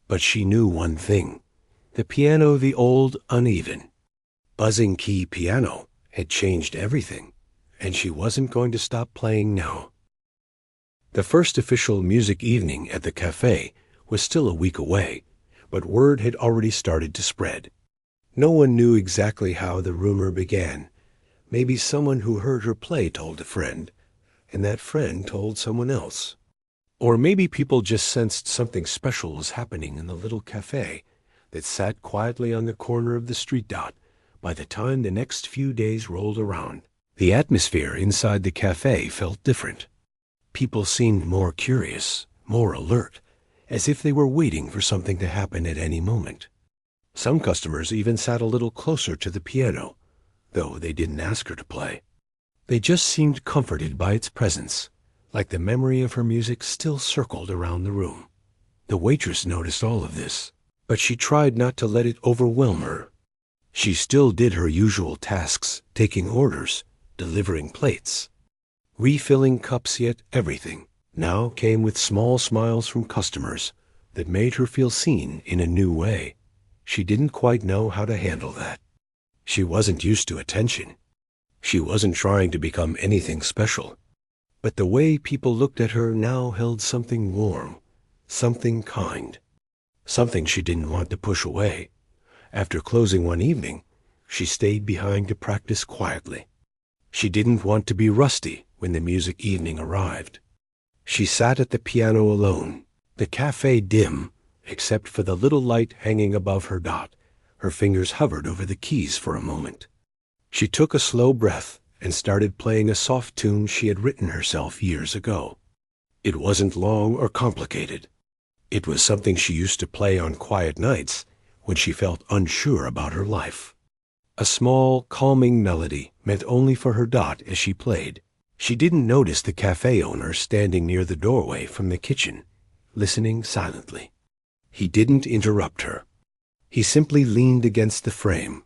but she knew one thing. The piano, the old, uneven, buzzing key piano, had changed everything, and she wasn't going to stop playing now. The first official music evening at the cafe was still a week away, but word had already started to spread. No one knew exactly how the rumor began. Maybe someone who heard her play told a friend, and that friend told someone else. Or maybe people just sensed something special was happening in the little cafe that sat quietly on the corner of the street. By the time the next few days rolled around, the atmosphere inside the cafe felt different. People seemed more curious, more alert, as if they were waiting for something to happen at any moment. Some customers even sat a little closer to the piano, though they didn't ask her to play. They just seemed comforted by its presence, like the memory of her music still circled around the room. The waitress noticed all of this, but she tried not to let it overwhelm her. She still did her usual tasks, taking orders, delivering plates, refilling cups, yet everything now came with small smiles from customers that made her feel seen in a new way. She didn't quite know how to handle that. She wasn't used to attention. She wasn't trying to become anything special. But the way people looked at her now held something warm, something kind, something she didn't want to push away. After closing one evening, she stayed behind to practice quietly. She didn't want to be rusty when the music evening arrived. She sat at the piano alone, the cafe dim, except for the little light hanging above her. Her fingers hovered over the keys for a moment. She took a slow breath and started playing a soft tune she had written herself years ago. It wasn't long or complicated. It was something she used to play on quiet nights when she felt unsure about her life. A small, calming melody meant only for her. As she played, she didn't notice the cafe owner standing near the doorway from the kitchen, listening silently. He didn't interrupt her. He simply leaned against the frame,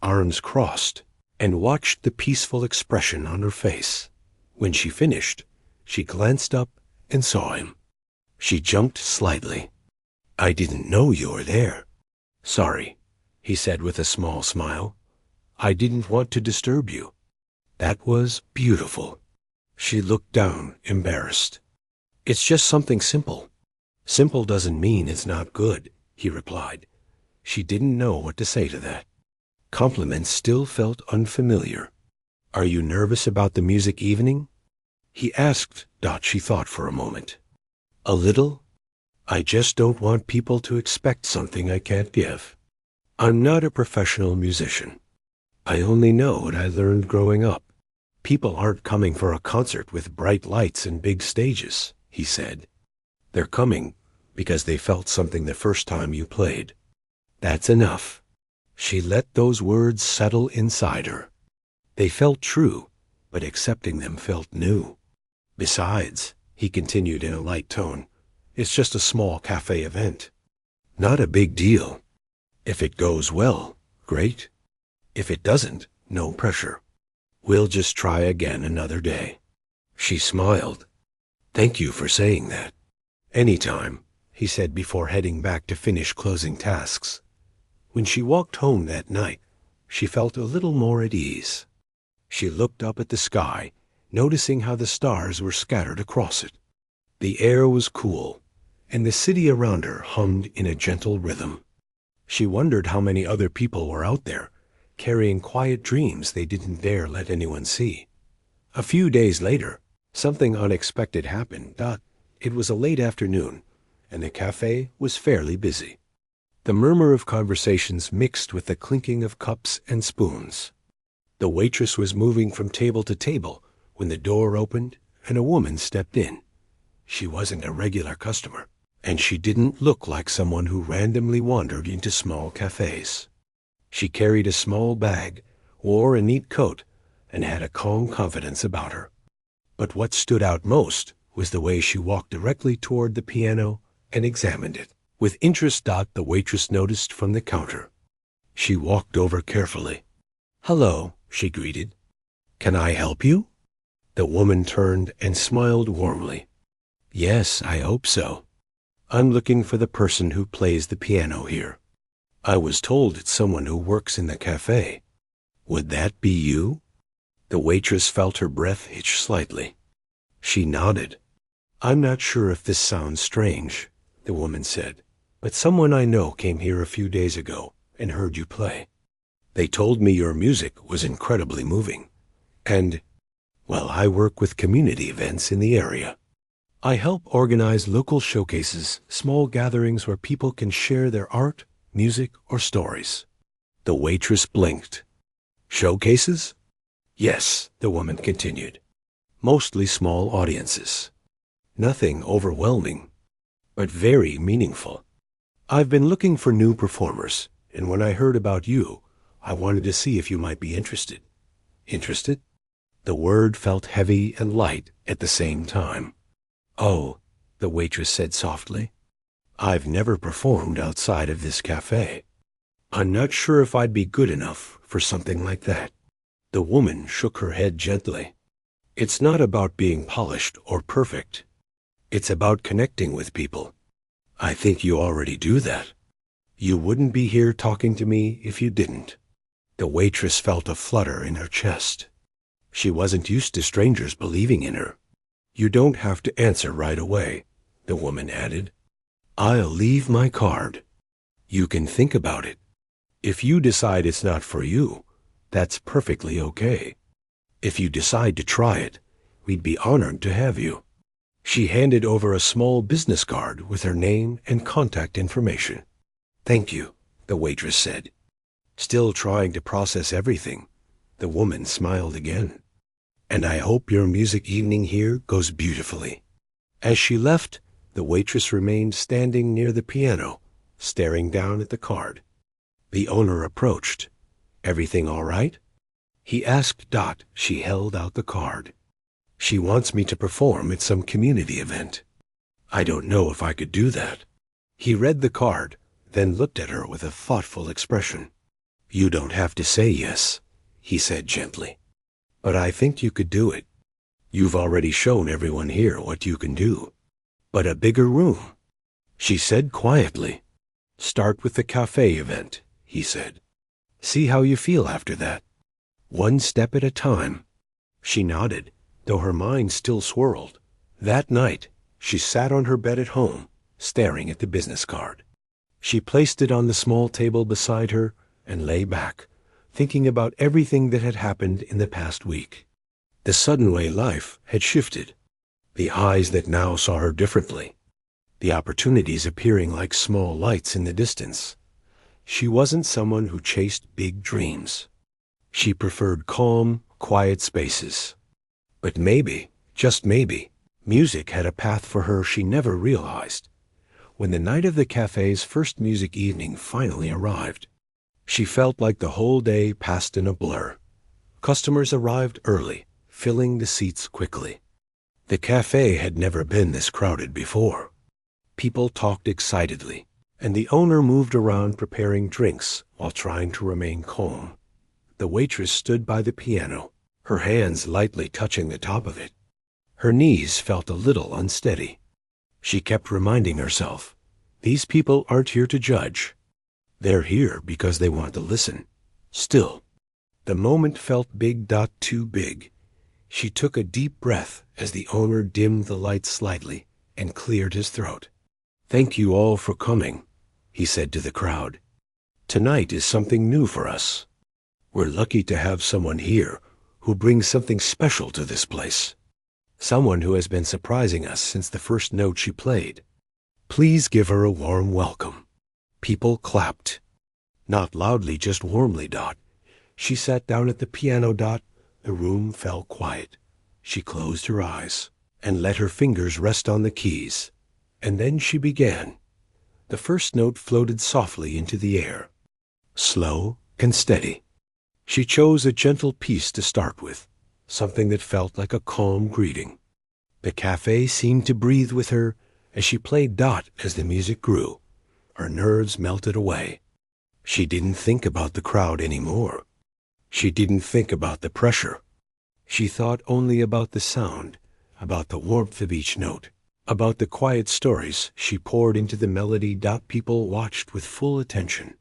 arms crossed, and watched the peaceful expression on her face. When she finished, she glanced up and saw him. She jumped slightly. "I didn't know you were there." "Sorry," he said with a small smile. "I didn't want to disturb you." "That was beautiful." She looked down, embarrassed. "It's just something simple." "Simple doesn't mean it's not good," he replied. She didn't know what to say to that. Compliments still felt unfamiliar. "Are you nervous about the music evening?" he asked. She thought for a moment. "A little. I just don't want people to expect something I can't give. I'm not a professional musician. I only know what I learned growing up. People aren't coming for a concert with bright lights and big stages," he said. "They're coming because they felt something the first time you played. That's enough." She let those words settle inside her. They felt true, but accepting them felt new. "Besides," he continued in a light tone, "it's just a small cafe event. Not a big deal. If it goes well, great. If it doesn't, no pressure. We'll just try again another day." She smiled. "Thank you for saying that." "Anytime," he said before heading back to finish closing tasks. When she walked home that night, she felt a little more at ease. She looked up at the sky, noticing how the stars were scattered across it. The air was cool, and the city around her hummed in a gentle rhythm. She wondered how many other people were out there, carrying quiet dreams they didn't dare let anyone see. A few days later, something unexpected happened. It was a late afternoon, and the cafe was fairly busy. The murmur of conversations mixed with the clinking of cups and spoons. The waitress was moving from table to table when the door opened and a woman stepped in. She wasn't a regular customer, and she didn't look like someone who randomly wandered into small cafes. She carried a small bag, wore a neat coat, and had a calm confidence about her. But what stood out most was the way she walked directly toward the piano and examined it. With interest. The waitress noticed from the counter. She walked over carefully. "Hello," she greeted. "Can I help you?" The woman turned and smiled warmly. "Yes, I hope so. I'm looking for the person who plays the piano here." I was told it's someone who works in the cafe. Would that be you? The waitress felt her breath hitch slightly. She nodded. I'm not sure if this sounds strange, the woman said, but someone I know came here a few days ago and heard you play. They told me your music was incredibly moving. And, well, I work with community events in the area. I help organize local showcases, small gatherings where people can share their art, music, or stories. The waitress blinked. Showcases? Yes, the woman continued. Mostly small audiences. Nothing overwhelming, but very meaningful. I've been looking for new performers, and when I heard about you, I wanted to see if you might be interested. Interested? The word felt heavy and light at the same time. Oh, the waitress said softly. I've never performed outside of this cafe. I'm not sure if I'd be good enough for something like that. The woman shook her head gently. It's not about being polished or perfect. It's about connecting with people. I think you already do that. You wouldn't be here talking to me if you didn't. The waitress felt a flutter in her chest. She wasn't used to strangers believing in her. You don't have to answer right away, the woman added. I'll leave my card. You can think about it. If you decide it's not for you, that's perfectly okay. If you decide to try it, we'd be honored to have you. She handed over a small business card with her name and contact information. Thank you, the waitress said. Still trying to process everything, the woman smiled again. And I hope your music evening here goes beautifully. As she left, the waitress remained standing near the piano, staring down at the card. The owner approached. Everything all right? He asked Dot. She held out the card. She wants me to perform at some community event. I don't know if I could do that. He read the card, then looked at her with a thoughtful expression. You don't have to say yes, he said gently. But I think you could do it. You've already shown everyone here what you can do. But a bigger room, she said quietly. Start with the cafe event, he said. See how you feel after that. One step at a time. She nodded, though her mind still swirled. That night, she sat on her bed at home, staring at the business card. She placed it on the small table beside her and lay back, thinking about everything that had happened in the past week. The sudden way life had shifted. The eyes that now saw her differently. The opportunities appearing like small lights in the distance. She wasn't someone who chased big dreams. She preferred calm, quiet spaces. But maybe, just maybe, music had a path for her she never realized. When the night of the cafe's first music evening finally arrived, she felt like the whole day passed in a blur. Customers arrived early, filling the seats quickly. The cafe had never been this crowded before. People talked excitedly, and the owner moved around preparing drinks while trying to remain calm. The waitress stood by the piano, her hands lightly touching the top of it. Her knees felt a little unsteady. She kept reminding herself, these people aren't here to judge. They're here because they want to listen. Still, the moment felt too big. She took a deep breath as the owner dimmed the light slightly and cleared his throat. Thank you all for coming, he said to the crowd. Tonight is something new for us. We're lucky to have someone here who brings something special to this place. Someone who has been surprising us since the first note she played. Please give her a warm welcome. People clapped. Not loudly, just warmly, Dot. She sat down at the piano, Dot. The room fell quiet. She closed her eyes and let her fingers rest on the keys. And then she began. The first note floated softly into the air, slow and steady. She chose a gentle piece to start with, something that felt like a calm greeting. The cafe seemed to breathe with her as she played Dot. As the music grew, her nerves melted away. She didn't think about the crowd anymore. She didn't think about the pressure. She thought only about the sound, about the warmth of each note, about the quiet stories she poured into the melody. People watched with full attention.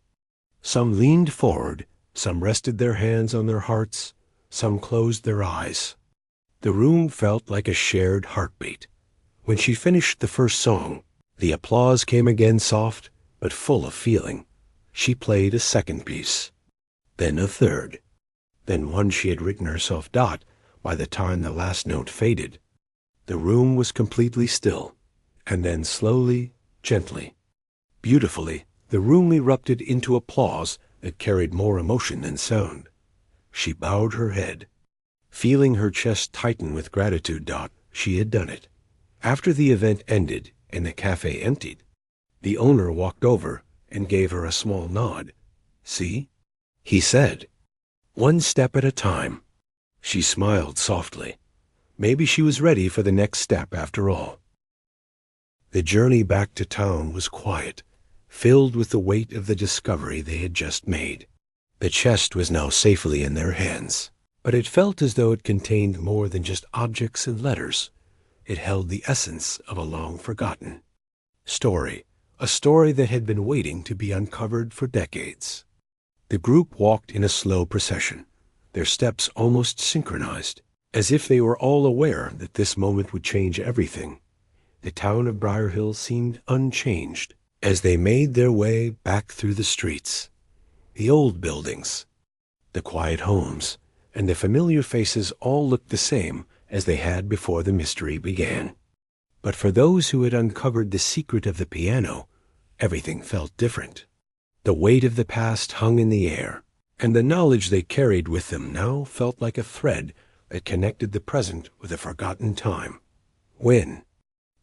Some leaned forward, some rested their hands on their hearts, some closed their eyes. The room felt like a shared heartbeat. When she finished the first song, the applause came again, soft but full of feeling. She played a second piece, then a third, then one she had written herself. By the time the last note faded, the room was completely still, and then slowly, gently, beautifully, the room erupted into applause that carried more emotion than sound. She bowed her head, feeling her chest tighten with gratitude. She had done it. After the event ended and the cafe emptied, the owner walked over and gave her a small nod. "See?" he said. "One step at a time." She smiled softly. Maybe she was ready for the next step after all. The journey back to town was quiet, filled with the weight of the discovery they had just made. The chest was now safely in their hands, but it felt as though it contained more than just objects and letters. It held the essence of a long-forgotten story, a story that had been waiting to be uncovered for decades. The group walked in a slow procession, their steps almost synchronized, as if they were all aware that this moment would change everything. The town of Briar Hill seemed unchanged as they made their way back through the streets. The old buildings, the quiet homes, and the familiar faces all looked the same as they had before the mystery began. But for those who had uncovered the secret of the piano, everything felt different. The weight of the past hung in the air, and the knowledge they carried with them now felt like a thread that connected the present with a forgotten time. When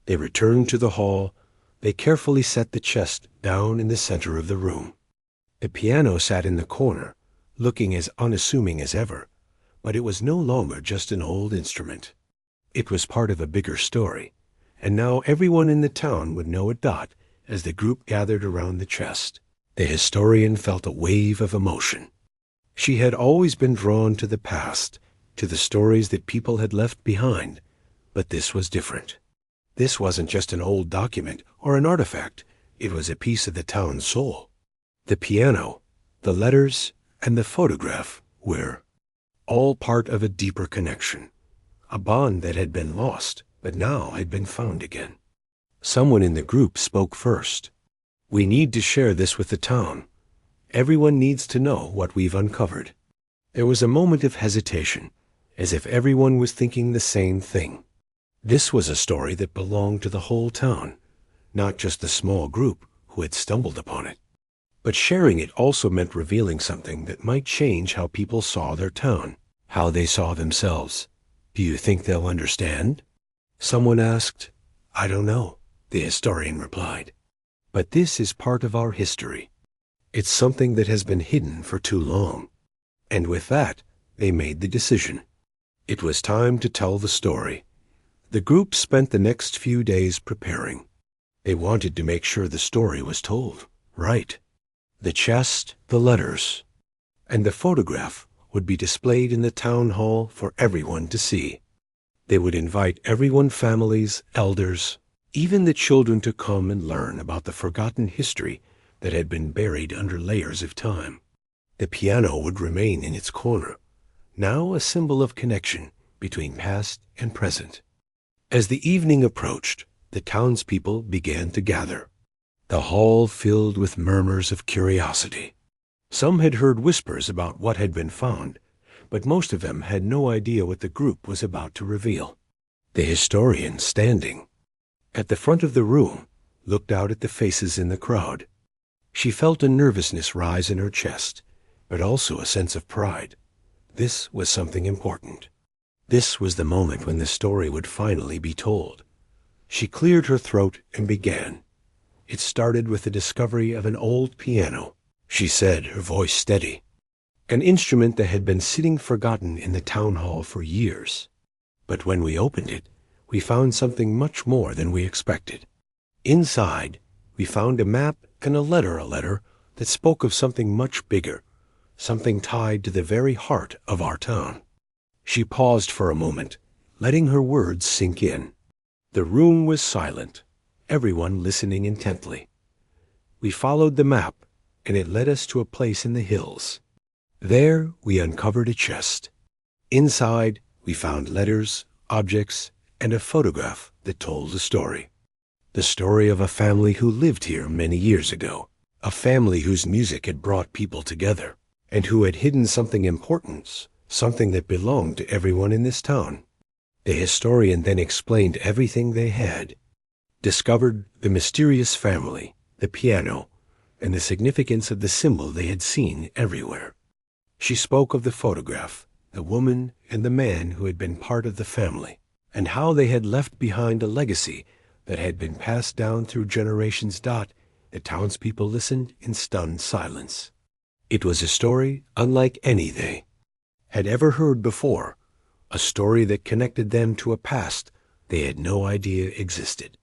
they returned to the hall, they carefully set the chest down in the center of the room. The piano sat in the corner, looking as unassuming as ever, but it was no longer just an old instrument. It was part of a bigger story, and now everyone in the town would know it. As the group gathered around the chest, the historian felt a wave of emotion. She had always been drawn to the past, to the stories that people had left behind, but this was different. This wasn't just an old document or an artifact. It was a piece of the town's soul. The piano, the letters, and the photograph were all part of a deeper connection, a bond that had been lost but now had been found again. Someone in the group spoke first. "We need to share this with the town. Everyone needs to know what we've uncovered." There was a moment of hesitation, as if everyone was thinking the same thing. This was a story that belonged to the whole town, not just the small group who had stumbled upon it. But sharing it also meant revealing something that might change how people saw their town, how they saw themselves. "Do you think they'll understand?" someone asked. "I don't know," the historian replied. "But this is part of our history. It's something that has been hidden for too long." And with that, they made the decision. It was time to tell the story. The group spent the next few days preparing. They wanted to make sure the story was told right. The chest, the letters, and the photograph would be displayed in the town hall for everyone to see. They would invite everyone, families, elders, even the children, to come and learn about the forgotten history that had been buried under layers of time. The piano would remain in its corner, now a symbol of connection between past and present. As the evening approached, the townspeople began to gather. The hall filled with murmurs of curiosity. Some had heard whispers about what had been found, but most of them had no idea what the group was about to reveal. The historian, standing at the front of the room, looked out at the faces in the crowd. She felt a nervousness rise in her chest, but also a sense of pride. This was something important. This was the moment when the story would finally be told. She cleared her throat and began. It started with the discovery of an old piano, she said, her voice steady. An instrument that had been sitting forgotten in the town hall for years. But when we opened it, we found something much more than we expected. Inside, we found a map and a letter that spoke of something much bigger, something tied to the very heart of our town. She paused for a moment, letting her words sink in. The room was silent, everyone listening intently. We followed the map, and it led us to a place in the hills. There we uncovered a chest. Inside, we found letters, objects, and a photograph that told a story. The story of a family who lived here many years ago, a family whose music had brought people together, and who had hidden something important, something that belonged to everyone in this town. The historian then explained everything they had, discovered the mysterious family, the piano, and the significance of the symbol they had seen everywhere. She spoke of the photograph, the woman and the man who had been part of the family, and how they had left behind a legacy that had been passed down through generations. The townspeople listened in stunned silence. It was a story unlike any they had ever heard before, a story that connected them to a past they had no idea existed.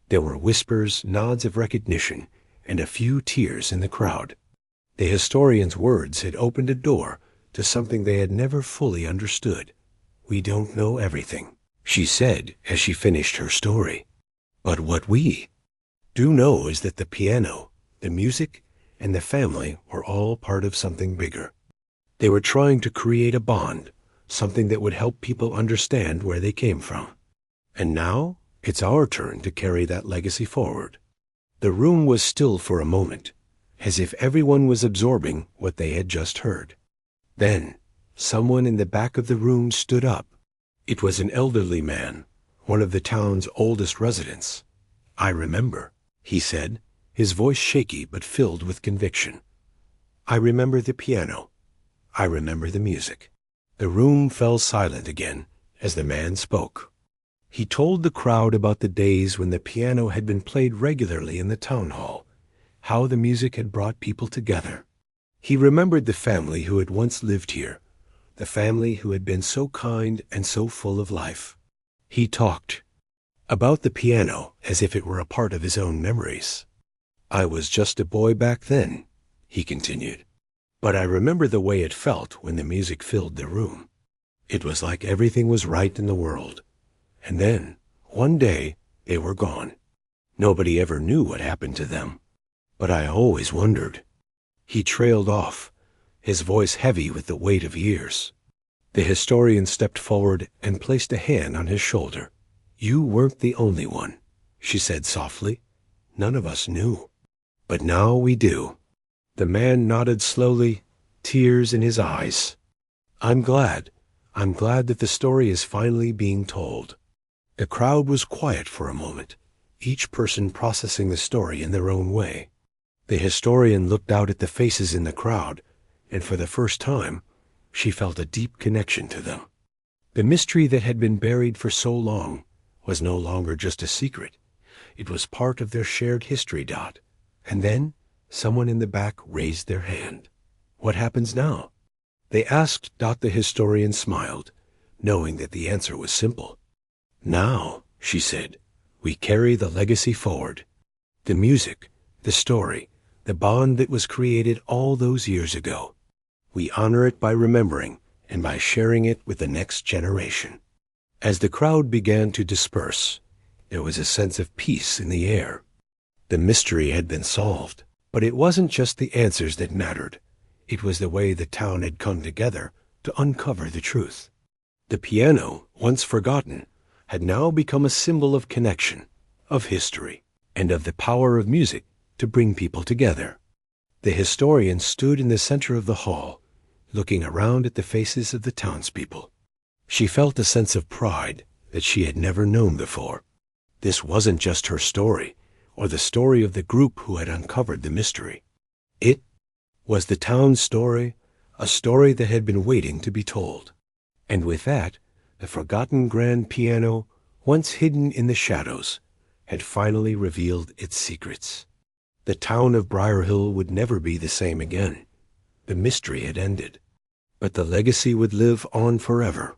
There were whispers, nods of recognition, and a few tears in the crowd. The historian's words had opened a door to something they had never fully understood. "We don't know everything," she said as she finished her story. "But what we do know is that the piano, the music, and the family were all part of something bigger. They were trying to create a bond, something that would help people understand where they came from. And now it's our turn to carry that legacy forward." The room was still for a moment, as if everyone was absorbing what they had just heard. Then someone in the back of the room stood up. It was an elderly man, one of the town's oldest residents. "I remember," he said, his voice shaky but filled with conviction. "I remember the piano. I remember the music." The room fell silent again as the man spoke. He told the crowd about the days when the piano had been played regularly in the town hall, how the music had brought people together. He remembered the family who had once lived here, the family who had been so kind and so full of life. He talked about the piano as if it were a part of his own memories. "I was just a boy back then," he continued, "but I remember the way it felt when the music filled the room. It was like everything was right in the world. And then, one day, they were gone. Nobody ever knew what happened to them. But I always wondered." He trailed off, his voice heavy with the weight of years. The historian stepped forward and placed a hand on his shoulder. "You weren't the only one," she said softly. "None of us knew. But now we do." The man nodded slowly, tears in his eyes. I'm glad that the story is finally being told." The crowd was quiet for a moment, each person processing the story in their own way. The historian looked out at the faces in the crowd, and for the first time, she felt a deep connection to them. The mystery that had been buried for so long was no longer just a secret. It was part of their shared history. And then someone in the back raised their hand. "What happens now?" they asked. The historian smiled, knowing that the answer was simple. "Now," she said, "we carry the legacy forward. The music, the story, the bond that was created all those years ago. We honor it by remembering and by sharing it with the next generation." As the crowd began to disperse, there was a sense of peace in the air. The mystery had been solved, but it wasn't just the answers that mattered. It was the way the town had come together to uncover the truth. The piano, once forgotten, had now become a symbol of connection, of history, and of the power of music to bring people together. The historian stood in the center of the hall, looking around at the faces of the townspeople. She felt a sense of pride that she had never known before. This wasn't just her story, or the story of the group who had uncovered the mystery. It was the town's story, a story that had been waiting to be told. And with that, the forgotten grand piano, once hidden in the shadows, had finally revealed its secrets. The town of Briar Hill would never be the same again. The mystery had ended, but the legacy would live on forever.